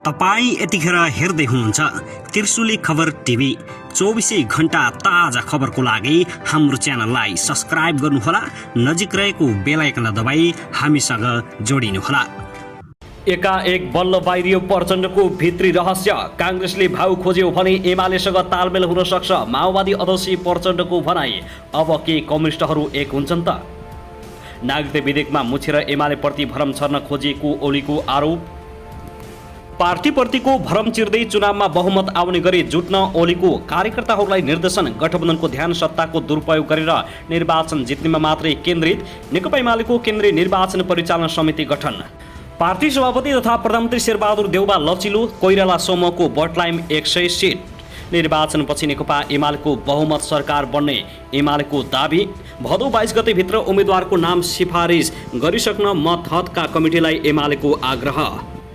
तपाईं यतिखेर हेर्दै हुनुहुन्छ त्रिशुली खबर टिभी। 24 घण्टा ताजा खबरको लागि हाम्रो च्यानललाई सब्स्क्राइब गर्नुहोला, नजिक रहेको बेल आइकन दबाई हामीसँग जोडिनुहोला। एकाएक बल्ल बाहिरियो प्रचण्डको भित्री रहस्य। कांग्रेसले भाउ खोज्यो भने एमालेसँग तालमेल हुन सक्छ। माओवादी अध्यक्ष प्रचण्डको भनाई। अब के कम्युनिस्टहरू एक हुन्छन् त? नागरिकता विधेयकमा मुछेर एमालेप्रति भ्रम छर्न खोजिएको ओलीको आरोप। पार्टीप्रतिको भ्रम चिर्दै चुनावमा बहुमत आउने गरी जुट्न ओलीको कार्यकर्ताहरूलाई निर्देशन। गठबन्धनको ध्यान सत्ताको दुरुपयोग गरेर निर्वाचन जित्नेमा मात्रै केन्द्रित। नेकपा एमालेको केन्द्रीय निर्वाचन परिचालन समिति गठन। पार्टी सभापति तथा प्रधानमन्त्री शेरबहादुर देउबा लचिलो। कोइराला समूहको बटलाइम 100 सिट। निर्वाचनपछि नेकपा एमालेको बहुमत सरकार बन्ने एमालेको दाबी। भदौ 22 गते भित्र उम्मेद्वारको नाम सिफारिस गरिसक्न मत हदका कमिटीलाई एमालेको आग्रह।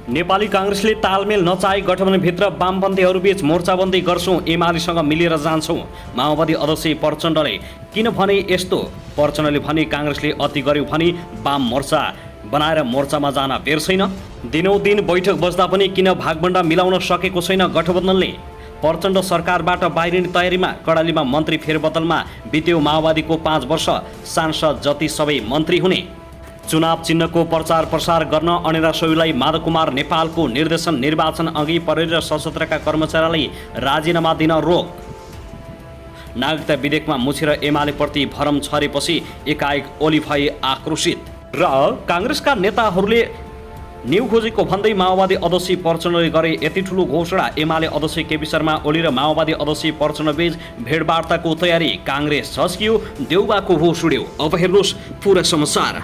नेपाली कांग्रेसले तालमेल नचाहे गठबन्धनभित्र वामपन्थीहरूबीच मोर्चाबन्दी गर्छौं, एमालेसँग मिलेर जान्छौं। माओवादी अध्यक्ष प्रचण्डले किन भने यस्तो? प्रचण्डले भने कांग्रेसले अति गर्यो भने वाम मोर्चा बनाएर मोर्चामा जान बेर छैन। दिनौदिन बैठक बस्दा पनि किन भागभण्डा मिलाउन सकेको छैन गठबन्धनले? प्रचण्ड सरकारबाट बाहिरिने तयारीमा। कर्णालीमा मन्त्री फेरबदलमा बित्यो माओवादीको 5 वर्ष। सांसद जति सबै मन्त्री हुने। चुनाव चिन्हको प्रचार प्रसार गर्न अनेरा सोहीलाई माधव कुमार नेपालको निर्देशन। निर्वाचन अघि प्रहरी र सशस्त्रका कर्मचारीलाई राजीनामा दिन रोक। नागरिकता विधेयकमा मुछेर एमालेप्रति भरम छरेपछि एकाएक ओली भए आक्रोशित। र कांग्रेसका नेताहरूले न्यू खोजेको भन्दै माओवादी अध्यक्ष प्रचण्डले गरे यति ठुलो घोषणा। एमाले अध्यक्ष केपी शर्मा ओली र माओवादी अध्यक्ष प्रचण्डबीच भेटवार्ताको तयारी। कांग्रेस झस्कियो, देउबाको होस उड्यो। अब हेर्नुहोस् पूरा समाचार।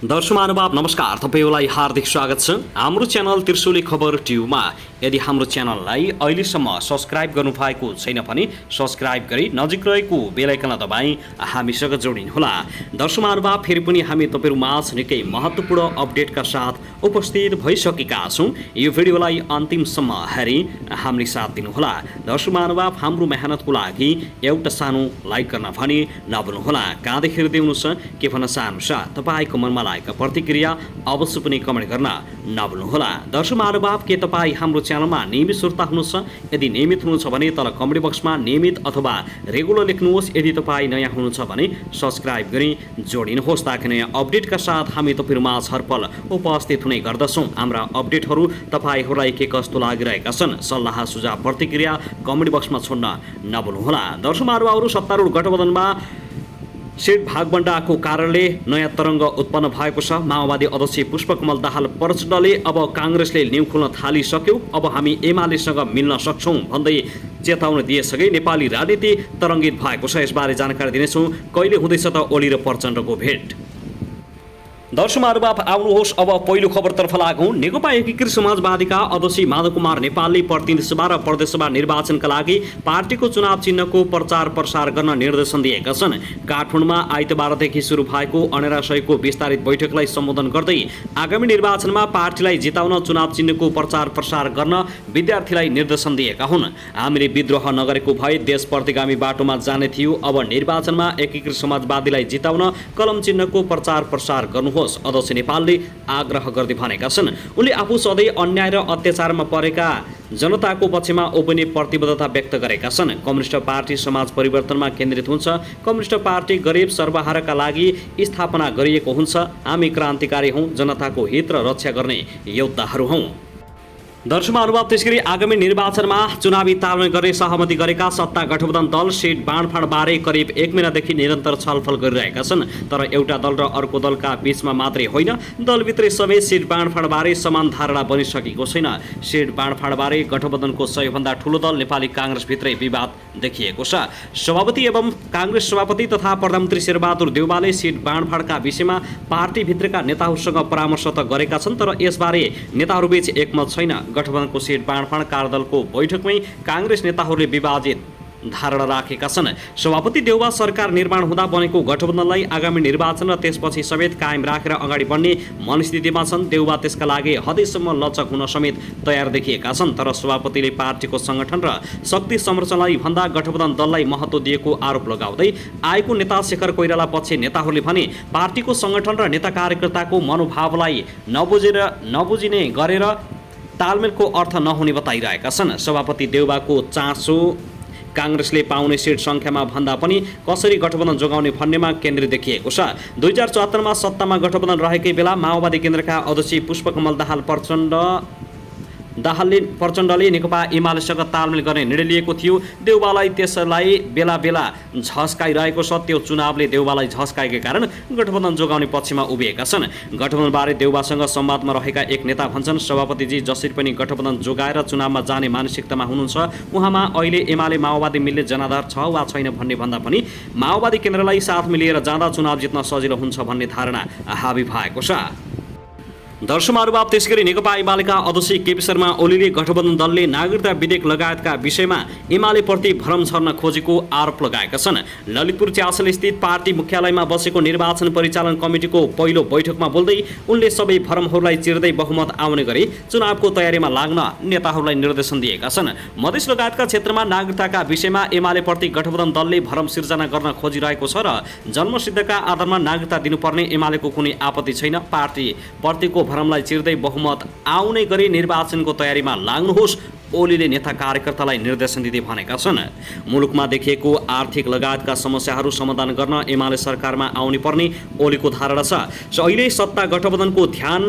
दर्शक महानुभाव नमस्कार, तपाईलाई हार्दिक स्वागत छ हाम्रो च्यानल त्रिशुली खबर ट्युबमा। यदि हाम्रो च्यानललाई अहिलेसम्म सब्स्क्राइब गर्नुभएको छैन भने सब्स्क्राइब गरी नजिक रहेको बेल आइकन दबाई हामीसँग जोडिनुहोला। दर्शक महानुभाव, फेरि पनि हामी तपाईहरुमाझ निकै महत्त्वपूर्ण अपडेटका साथ उपस्थित भइसकेका छौं। यो भिडियोलाई अन्तिमसम्म हेरी हामीले साथ दिनुहोला। दर्शक महानुभाव, हाम्रो मेहनतको लागि एउटा सानो लाइक गर्न भने नभुल्नुहोला। कहाँदै हेर्दै हुनुहुन्छ के भन्न चाहनुहुन्छ तपाईको मनमा लागेको प्रतिक्रिया अवश्य पनि कमेन्ट गर्न नभुल्नुहोला। दर्शक महानुभाव, के तपाईँ हाम्रो च्यानलमा नियमित श्रोता हुनुहुन्छ? यदि नियमित हुनुहुन्छ भने तल कमेन्ट बक्समा नियमित अथवा रेगुलर लेख्नुहोस्। यदि तपाईँ नयाँ हुनुहुन्छ भने सब्स्क्राइब गरी जोडिनुहोस् ताकि नयाँ अपडेटका साथ हामी तपाईहरुमा हरपल उपस्थित हुने गर्दछौँ। हाम्रा अपडेटहरू तपाईहरूलाई के कस्तो लागिरहेका छन् सल्लाह सुझाव प्रतिक्रिया कमेन्ट बक्समा छोड्न नभुल्नुहोला। दर्शक महानुभावहरू, सत्तारूढ गठबन्धनमा सीट भागबण्डाको कारणले नयाँ तरङ्ग उत्पन्न भएको छ। माओवादी अध्यक्ष पुष्पकमल दाहाल प्रचण्डले अब कांग्रेसले न्यू खोल्न थालिसक्यो, अब हामी एमालेसँग मिल्न सक्छौं भन्दै चेतावनी दिएसँगै नेपाली राजनीति तरङ्गित भएको छ। यसबारे जानकारी दिनेछौँ। कहिले हुँदैछ त ओली र प्रचण्डको भेट? दर्शक महानुभाव, आउनुहोस् अब पहिलो खबरतर्फ लागौं। नेकपा एकीकृत समाजवादीका अध्यक्ष माधव कुमार नेपालले प्रतिनिधि सभा र प्रदेशसभा निर्वाचनका लागि पार्टीको चुनाव चिन्हको प्रचार प्रसार गर्न निर्देशन दिएका छन्। काठमाडौँमा आइतबारदेखि सुरु भएको अनेरा सयको विस्तारित बैठकलाई सम्बोधन गर्दै आगामी निर्वाचनमा पार्टीलाई जिताउन चुनाव चिन्हको प्रचार प्रसार गर्न विद्यार्थीलाई निर्देशन दिएका हुन्। हामीले विद्रोह नगरेको भए देश प्रतिगामी बाटोमा जाने थियो। अब निर्वाचनमा एकीकृत समाजवादीलाई जिताउन कलम चिन्हको प्रचार प्रसार गर्नुहोस्, अध्यक्ष नेपालले आग्रह गर्दै भनेका छन्। उनले आफू सधैँ अन्याय र अत्याचारमा परेका जनताको पक्षमा उभिने प्रतिबद्धता व्यक्त गरेका छन्। कम्युनिस्ट पार्टी समाज परिवर्तनमा केन्द्रित हुन्छ। कम्युनिस्ट पार्टी गरिब सर्वहाराका लागि स्थापना गरिएको हुन्छ। हामी क्रान्तिकारी हौं, जनताको हित र रक्षा गर्ने योद्धाहरू हौं। दर्शक महानुभाव, त्यसगरी आगामी निर्वाचनमा चुनावी तालमेल गर्ने सहमति गरेका सत्ता गठबन्धन दल सीट बाँडफाँडबारे करिब 1 महिनादेखि निरन्तर छलफल गरिरहेका छन्। तर एउटा दल र अर्को दलका बीचमा मात्रै होइन, दलभित्रै सबै सीट बाँडफाँडबारे समान धारणा बनिसकेको छैन। सीट बाँडफाँडबारे गठबन्धनको सबैभन्दा ठूलो दल नेपाली कांग्रेसभित्रै विवाद देखिएको छ। सभापति एवं कांग्रेस सभापति तथा प्रधानमन्त्री शेरबहादुर देउबाले सीट बाँडफाँडका विषयमा पार्टीभित्रका नेताहरूसँग परामर्श त गरेका छन्, तर यसबारे नेताहरूबीच एकमत छैन। गठबन्धनको सीट बाँडफाँड कार्यदलको बैठकमै कांग्रेस नेताहरूले विभाजित धारणा राखेका छन्। सभापति देउबा सरकार निर्माण हुँदा बनेको गठबन्धनलाई आगामी निर्वाचन र त्यसपछि समेत कायम राखेर अगाडि बढ्ने मनस्थितिमा छन्। देउबा त्यसका लागि हदैसम्म लचक हुन समेत तयार देखिएका छन्। तर सभापतिले पार्टीको संगठन र शक्ति संरचनालाई भन्दा गठबन्धन दललाई महत्त्व दिएको आरोप लगाउँदै आएको नेता शेखर कोइराला पक्ष नेताहरूले भने पार्टीको संगठन र नेता कार्यकर्ताको मनोभावलाई नबुझिने गरेर तालमेलको अर्थ नहुने बताइरहेका छन्। सभापति देउबाको चासो काङ्ग्रेसले पाउने सिट सङ्ख्यामा भन्दा पनि कसरी गठबन्धन जोगाउने भन्नेमा केन्द्रित देखिएको छ। 2074मा सत्तामा गठबन्धन रहेकै बेला माओवादी केन्द्रका अध्यक्ष पुष्पकमल प्रचण्डले नेकपा एमालेसँग तालमेल गर्ने निर्णय लिएको थियो। देउबालाई त्यसलाई बेला बेला झस्काइरहेको छ। त्यो चुनावले देउबालाई झस्काएकै कारण गठबन्धन जोगाउने पक्षमा उभिएका छन्। गठबन्धनबारे देउबासँग संवादमा रहेका एक नेता भन्छन्, सभापतिजी जसरी पनि गठबन्धन जोगाएर चुनावमा जाने मानसिकतामा हुनुहुन्छ। उहाँमा अहिले एमाले माओवादी मिल्ने जनाधार छ वा छैन भन्ने भन्दा पनि माओवादी केन्द्रलाई साथमा लिएर जाँदा चुनाव जित्न सजिलो हुन्छ भन्ने धारणा हावी भएको छ। दर्शकमारुबाब त्यसगरी नेकपा एमालेका अध्यक्ष केपी शर्मा ओलीले गठबन्धन दलले नागरिकता विधेयक लगायतका विषयमा एमालेप्रति भ्रम छर्न खोजेको आरोप लगाएका छन्। ललितपुर च्यासल स्थित पार्टी मुख्यालयमा बसेको निर्वाचन परिचालन कमिटिको पहिलो बैठकमा बोल्दै उनले सबै भ्रमहरूलाई चिर्दै बहुमत आउने गरी चुनावको तयारीमा लाग्न नेताहरूलाई निर्देशन दिएका छन्। मधेस लगायतका क्षेत्रमा नागरिकताका विषयमा एमालेप्रति गठबन्धन दलले भ्रम सिर्जना गर्न खोजिरहेको छ र जन्मसिद्धका आधारमा नागरिकता दिनुपर्ने एमालेको कुनै आपत्ति छैन। पार्टीप्रतिको भ्रमलाई चिर्दै बहुमत आउने गरी निर्वाचनको तयारीमा लाग्नुहोस्, ओलीले नेता कार्यकर्तालाई निर्देशन दिँदै भनेका छन्। मुलुकमा देखिएको आर्थिक लगायतका समस्याहरू समाधान गर्न एमाले सरकारमा आउनु पर्ने ओलीको धारणा छ। अहिले सत्ता गठबन्धनको ध्यान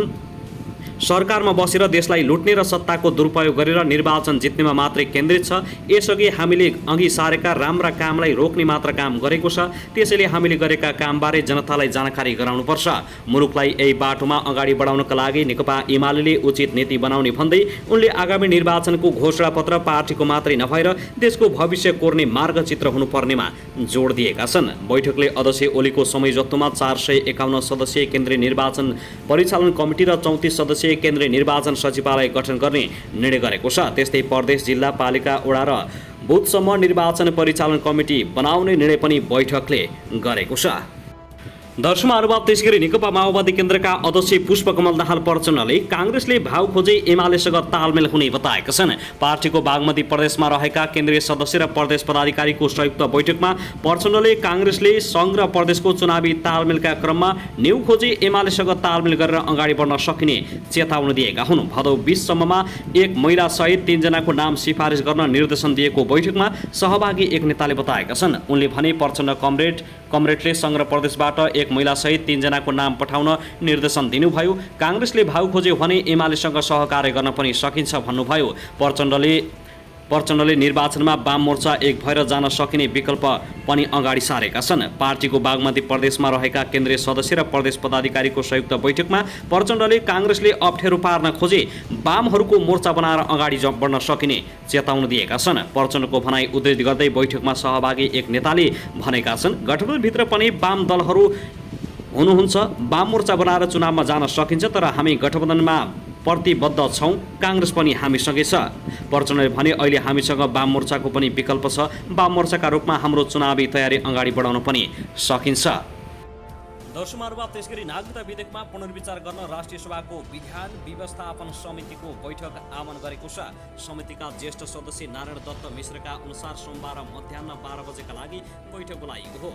सरकारमा बसेर देशलाई लुट्ने र सत्ताको दुरुपयोग गरेर निर्वाचन जित्नेमा मात्रै केन्द्रित छ। यसअघि हामीले अघि सारेका राम्रा कामलाई रोक्ने मात्र काम गरेको छ। त्यसैले हामीले गरेका कामबारे जनतालाई जानकारी गराउनुपर्छ। मुलुकलाई यही बाटोमा अगाडि बढाउनका लागि नेकपा एमाले उचित नीति बनाउने भन्दै उनले आगामी निर्वाचनको घोषणापत्र पार्टीको मात्रै नभएर देशको भविष्य कोर्ने मार्गचित्र हुनुपर्नेमा जोड दिएका छन्। बैठकले अध्यक्ष ओलीको सम्झौतामा 451 सदस्यीय केन्द्रीय निर्वाचन परिचालन कमिटी र 34 सदस्यीय केन्द्रीय निर्वाचन सचिवालय गठन गर्ने निर्णय गरेको छ। त्यस्तै प्रदेश, जिल्ला, पालिका, वडा र बुथसम्म निर्वाचन परिचालन कमिटी बनाउने निर्णय पनि बैठकले गरेको छ। दर्शकमारुबाब त्यसगरी नेकपा माओवादी केन्द्रका अध्यक्ष पुष्पकमल दाहाल प्रचण्डले काङ्ग्रेसले भाउ खोजे एमालेसँग तालमेल हुने बताएका छन्। पार्टीको बागमती प्रदेशमा रहेका केन्द्रीय सदस्य र प्रदेश पदाधिकारीको संयुक्त बैठकमा प्रचण्डले काङ्ग्रेसले सङ्घ र प्रदेशको चुनावी तालमेलका क्रममा न्यू खोजे एमालेसँग तालमेल गरेर अगाडि बढ्न सकिने चेतावनी दिएका हुन्। भदौ 20 सम्ममा एक महिला सहित 3 जनाको नाम सिफारिस गर्न निर्देशन दिएको बैठकमा सहभागी एक नेताले बताएका छन्। उनले भने प्रचण्ड कमरेडले सङ्घ र प्रदेशबाट एक महिला सहित 3 जनाको नाम पठाउन निर्देशन दिनुभयो। काङ्ग्रेसले भाउ खोज्यो भने एमालेसँग सहकार्य गर्न पनि सकिन्छ भन्नुभयो। प्रचण्डले निर्वाचनमा वाम मोर्चा एक भएर जान सकिने विकल्प पनि अगाडि सारेका छन्। पार्टीको बागमती प्रदेशमा रहेका केन्द्रीय सदस्य र प्रदेश पदाधिकारीको संयुक्त बैठकमा प्रचण्डले काङ्ग्रेसले अप्ठ्यारो पार्न खोजे वामहरूको मोर्चा बनाएर अगाडि बढ्न सकिने चेतावनी दिएका छन्। प्रचण्डको भनाई उद्धृत गर्दै बैठकमा सहभागी एक नेताले भनेका छन्, गठबन्धनभित्र पनि वाम दलहरू हुनुहुन्छ। वाम मोर्चा बनाएर चुनावमा जान सकिन्छ, तर हामी गठबन्धनमा प्रतिबद्ध छौँ। काङ्ग्रेस पनि हामीसँगै छ। प्रचण्डले भने अहिले हामीसँग वाम मोर्चाको पनि विकल्प छ। वाम मोर्चाका रूपमा हाम्रो चुनावी तयारी अगाडि बढाउन पनि सकिन्छ। दर्शकमारुबाब त्यसगरी नागरिकता विधेयकमा पुनर्विचार गर्न राष्ट्रिय सभाको विधान व्यवस्थापन समितिको बैठक आह्वान गरेको छ। समितिका ज्येष्ठ सदस्य नारायण दत्त मिश्रका अनुसार सोमबार मध्याह्न 12 बजेका लागि बैठक बोलाइएको हो।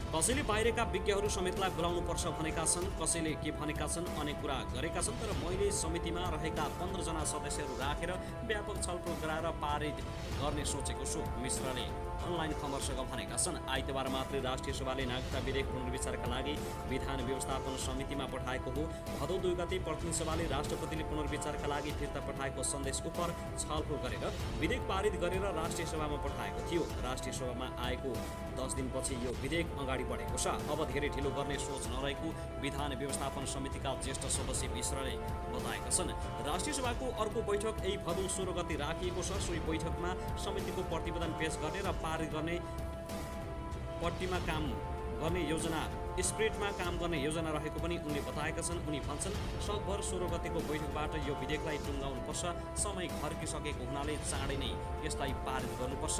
कसैले बाहिरका विज्ञहरू समेतलाई बोलाउनुपर्छ भनेका छन्, कसैले के भनेका छन्, अनेक कुरा गरेका छन्। तर मैले समितिमा रहेका 15 जना सदस्यहरू राखेर व्यापक छलफल गराएर पारित गर्ने सोचेको छु, मिश्रले अनलाइन खबरसँग भनेका छन्। आइतबार मात्रै राष्ट्रिय सभाले नागरिकता विधेयक पुनर्विचारका लागि विधान व्यवस्थापन समितिमा पठाएको हो। भदौ 2 गते प्रतिनिधि सभाले राष्ट्रपतिले पुनर्विचारका लागि फिर्ता पठाएको सन्देश उप छलफल गरेर विधेयक पारित गरेर राष्ट्रिय सभामा पठाएको थियो। राष्ट्रिय सभामा आएको 10 दिनपछि यो विधेयक अगाडि बढेको छ। अब धेरै ढिलो गर्ने सोच नरहेको विधान व्यवस्थापन समितिका ज्येष्ठ सदस्य मिश्रले बताएका छन्। राष्ट्रिय सभाको अर्को बैठक यही भदौ 16 गते राखिएको छ। सोही बैठकमा समितिको प्रतिवेदन पेश गर्ने र पारित गर्ने पट्टीमा काम गर्ने योजना, स्प्रेडमा काम गर्ने योजना रहेको पनि उनले बताएका छन्। उनी भन्छन्, सकभर 16 गतेको बैठकबाट यो विधेयकलाई टुङ्गाउनुपर्छ। समय घर्किसकेको हुनाले चाँडै नै यसलाई पारित गर्नुपर्छ।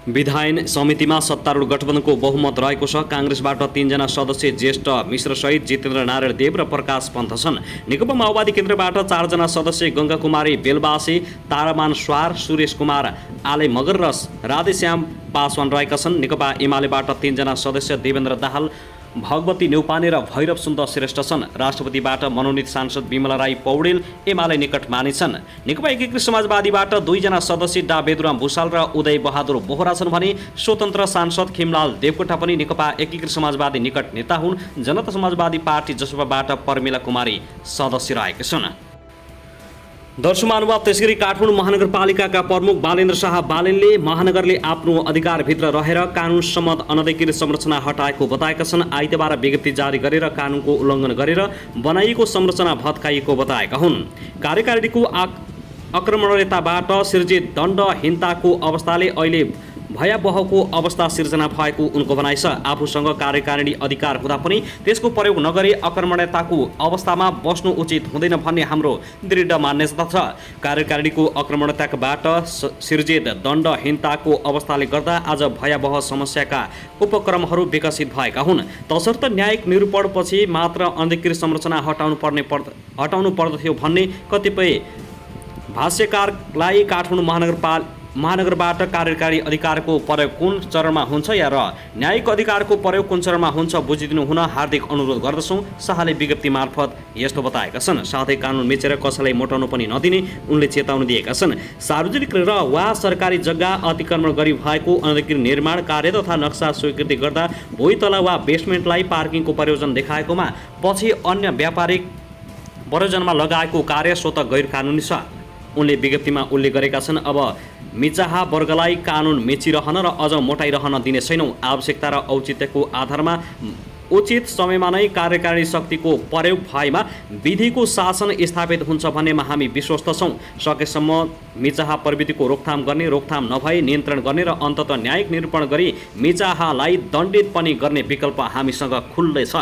विधायन समितिमा सत्तारूढ गठबन्धनको बहुमत रहेको छ। काङ्ग्रेसबाट 3 जना सदस्य ज्येष्ठ मिश्रसहित जितेन्द्र नारायण देव र प्रकाश पन्थ छन्। नेकपा माओवादी केन्द्रबाट 4 जना सदस्य गङ्गा कुमारी बेलबासी, तारामान स्वार, सुरेश कुमार आले मगर र राधेश्याम पासवान रहेका छन्। नेकपा एमालेबाट 3 जना सदस्य देवेन्द्र दाहाल, भगवती न्यौपाने र भैरव सुन्दर श्रेष्ठ छन्। राष्ट्रपतिबाट मनोनित सांसद विमला राई पौडेल एमाले निकट मानिछन्। नेकपा एकीकृत समाजवादीबाट 2 जना सदस्य डा बेदुराम भूषाल र उदय बहादुर बोहरा छन् भने स्वतन्त्र सांसद खिमलाल देवकोटा पनि नेकपा एकीकृत समाजवादी निकट नेता हुन्। जनता समाजवादी पार्टी जसपाबाट पर्मिला कुमारी सदस्य रहेका छन्। दर्शक महानुभाव, त्यसगरी काठमाडौँ महानगरपालिकाका प्रमुख बालेन्द्र शाह बालेनले महानगरले आफ्नो अधिकारभित्र रहेर कानुन सम्मत अनधिकृत संरचना हटाएको बताएका छन्। आइतबार विज्ञप्ति जारी गरेर कानुनको उल्लङ्घन गरेर बनाइएको संरचना भत्काइएको बताएका हुन्। कार्यकारिणीको आक्रमणताबाट सिर्जित दण्डहीनताको अवस्थाले अहिले भयावहको अवस्था सिर्जना भएको उनको भनाइ छ। आफूसँग कार्यकारिणी अधिकार हुँदा पनि त्यसको प्रयोग नगरी आक्रमणताको अवस्थामा बस्नु उचित हुँदैन भन्ने हाम्रो दृढ मान्यता छ। कार्यकारिणीको आक्रमणताबाट सिर्जित दण्डहीनताको अवस्थाले गर्दा आज भयावह समस्याका उपक्रमहरू विकसित भएका हुन्। तसर्थ न्यायिक निरूपणपछि मात्र अनधिकृत संरचना हटाउनु पर्दथ्यो भन्ने कतिपय भाष्यकारलाई काठमाडौँ महानगरबाट कार्यकारी अधिकारको प्रयोग कुन चरणमा हुन्छ र न्यायिक अधिकारको प्रयोग कुन चरणमा हुन्छ बुझिदिनु हुन हार्दिक अनुरोध गर्दछौँ, शाहले विज्ञप्ति मार्फत यस्तो बताएका छन्। साथै कानुन मिचेर कसैलाई मोटाउनु पनि नदिने उनले चेतावनी दिएका छन्। सार्वजनिक र वा सरकारी जग्गा अतिक्रमण गरी भएको अनधिकृत निर्माण कार्य तथा नक्सा स्वीकृति गर्दा भुइँतला वा बेसमेन्टलाई पार्किङको प्रयोजन देखाएकोमा पछि अन्य व्यापारिक प्रयोजनमा लगाएको कार्य स्वतः गैर कानुनी छ। उनले विज्ञप्तिमा उल्लेख गरेका छन्। अब मिचाहा वर्गलाई कानुन मेचिरहन र अझ मोटाइरहन दिने छैनौँ। आवश्यकता र औचित्यको आधारमा उचित समयमा नै कार्यकारिणी शक्तिको प्रयोग भएमा विधिको शासन स्थापित हुन्छ भन्नेमा हामी विश्वस्त छौँ। सकेसम्म मिचाहा प्रवृत्तिको रोकथाम गर्ने, रोकथाम नभए नियन्त्रण गर्ने र अन्ततः न्यायिक निरूपण गरी मिचाहालाई दण्डित पनि गर्ने विकल्प हामीसँग खुल्लै छ।